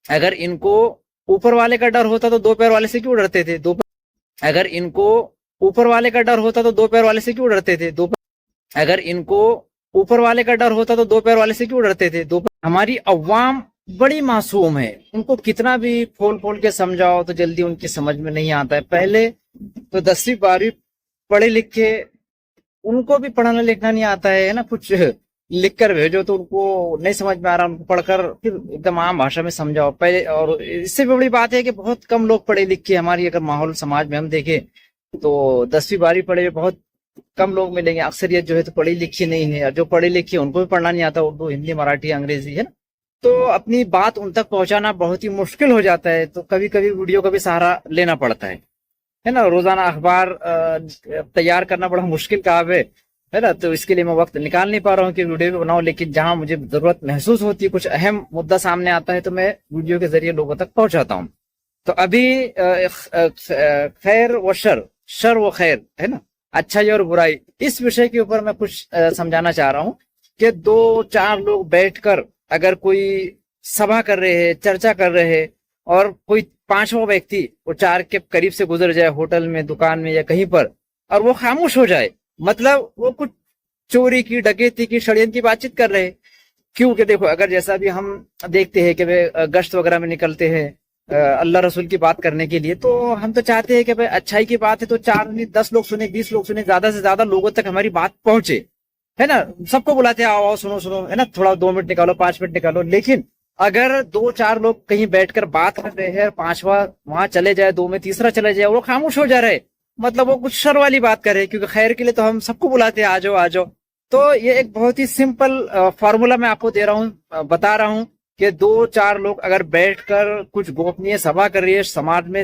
اگر ان کو اوپر والے کا ڈر ہوتا تو دو پیر والے سے کیوں ڈرتے تھے؟ اگر ان کو اوپر والے کا ڈر ہوتا تو دو پیر والے سے کیوں ڈرتے تھے؟ اگر ان کو اوپر والے کا ڈر ہوتا تو دو پیر والے سے کیوں ڈرتے تھے؟ ہماری عوام بڑی معصوم ہے، ان کو کتنا بھی پھول پھول کے سمجھاؤ تو جلدی ان کی سمجھ میں نہیں آتا ہے۔ پہلے تو 10ویں 12ویں پڑھے لکھے، ان کو بھی پڑھنا لکھنا نہیں آتا ہے نا، کچھ لکھ کر بھیجو تو ان کو نہیں سمجھ میں آ رہا، ان کو پڑھ کر پھر ایک دم عام بھاشا میں سمجھاؤ پہلے۔ اور اس سے بھی بڑی بات ہے کہ بہت کم لوگ پڑھے لکھے، ہماری اگر ماحول سماج میں ہم دیکھیں تو 10ویں 12ویں پڑھے ہوئے بہت کم لوگ ملیں گے، اکثریت جو ہے تو پڑھی لکھی نہیں ہے، اور جو پڑھی لکھی ان کو بھی پڑھنا نہیں آتا، اردو ہندی مراٹھی انگریزی ہے نا، تو اپنی بات ان تک پہنچانا بہت ہی مشکل ہو جاتا ہے، تو کبھی کبھی ویڈیو کا بھی سہارا لینا پڑتا ہے نا۔ روزانہ اخبار تیار کرنا بڑا مشکل کام ہے نا، تو اس کے لیے میں وقت نکال نہیں پا رہا ہوں کہ ویڈیو بھی بناؤں، لیکن جہاں مجھے ضرورت محسوس ہوتی ہے، کچھ اہم مدعا سامنے آتا ہے تو میں ویڈیو کے ذریعے لوگوں تک پہنچاتا ہوں۔ تو ابھی خیر و شر و خیر ہے نا، اچھائی اور برائی، اس وشے کے اوپر میں کچھ سمجھانا چاہ رہا ہوں کہ 2-4 لوگ بیٹھ کر اگر کوئی سبھا کر رہے ہیں، چرچا کر رہے ہیں، اور کوئی 5واں ویکتی وہ 4 کے قریب سے گزر جائے، ہوٹل میں، دکان میں یا کہیں پر، اور وہ خاموش ہو جائے، مطلب وہ کچھ چوری کی، ڈکیتی کی، شڑینتر کی بات چیت کر رہے ہیں۔ کیونکہ دیکھو، اگر جیسا بھی ہم دیکھتے ہیں کہ گشت وغیرہ میں نکلتے ہیں اللہ رسول کی بات کرنے کے لیے، تو ہم تو چاہتے ہیں کہ بھائی اچھائی کی بات ہے تو 4 نہیں 10 لوگ سنیں، 20 لوگ سنیں، زیادہ سے زیادہ لوگوں تک ہماری بات پہنچے، ہے نا۔ سب کو بلاتے ہیں، آؤ سنو سنو، ہے نا، تھوڑا 2 منٹ نکالو، 5 منٹ نکالو، لیکن اگر 2-4 لوگ کہیں بیٹھ کر بات کر رہے ہیں، 5واں وہاں چلے جائے، 2 میں تیسرا چلے جائے، وہ خاموش ہو جا رہے، مطلب وہ کچھ شر والی بات کر رہے، کیونکہ خیر کے لیے تو ہم سب کو بلاتے ہیں، آ جاؤ آ جاؤ۔ تو یہ ایک بہت ہی سمپل فارمولا میں آپ کو دے رہا ہوں، بتا رہا ہوں کہ 2-4 لوگ اگر بیٹھ کر کچھ گوپنیہ سبھا کر رہی ہے، سماج میں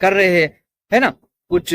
کر رہے ہیں، ہے نا، کچھ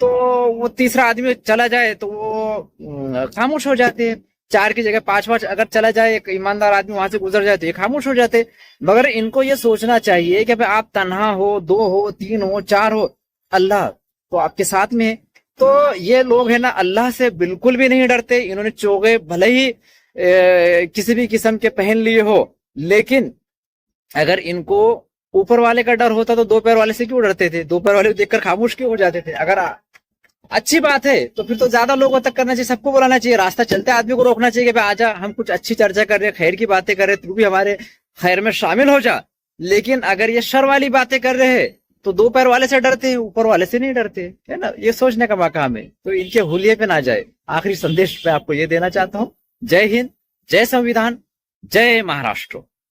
تو وہ تیسرا آدمی چلا جائے تو وہ خاموش ہو جاتے ہیں۔ 4 کی جگہ 5واں اگر چلا جائے، ایک ایماندار آدمی وہاں سے گزر جائے تو یہ خاموش ہو جاتے۔ مگر ان کو یہ سوچنا چاہیے کہ آپ تنہا ہو، 2 ہو، 3 ہو، 4 ہو، اللہ تو آپ کے ساتھ میں ہے۔ تو یہ لوگ ہیں نا، اللہ سے بالکل بھی نہیں ڈرتے، انہوں نے چوغے بھلے ہی کسی بھی قسم کے پہن لیے ہو، لیکن اگر ان کو اوپر والے کا ڈر ہوتا تو 2 پیر والے سے کیوں ڈرتے تھے؟ 2 پیر والے دیکھ کر خاموش کیوں ہو جاتے تھے؟ اگر اچھی بات ہے تو پھر تو زیادہ لوگوں تک کرنا چاہیے، سب کو بلانا چاہیے، راستہ چلتے آدمی کو روکنا چاہیے کہ آجا، ہم کچھ اچھی چرچا کر رہے ہیں، خیر کی باتیں کر رہے ہیں، تو بھی ہمارے خیر میں شامل ہو جا۔ لیکن اگر یہ شر والی باتیں کر رہے ہیں تو 2 پیر والے سے ڈرتے ہیں، اوپر والے سے نہیں ڈرتے، ہے نا۔ یہ سوچنے کا مقام ہے، تو ان کے حلیے پہ نہ جائے۔ آخری سندیش میں آپ کو یہ دینا چاہتا ہوں، جے ہند، جے سنویدھان، جے مہاراشٹر۔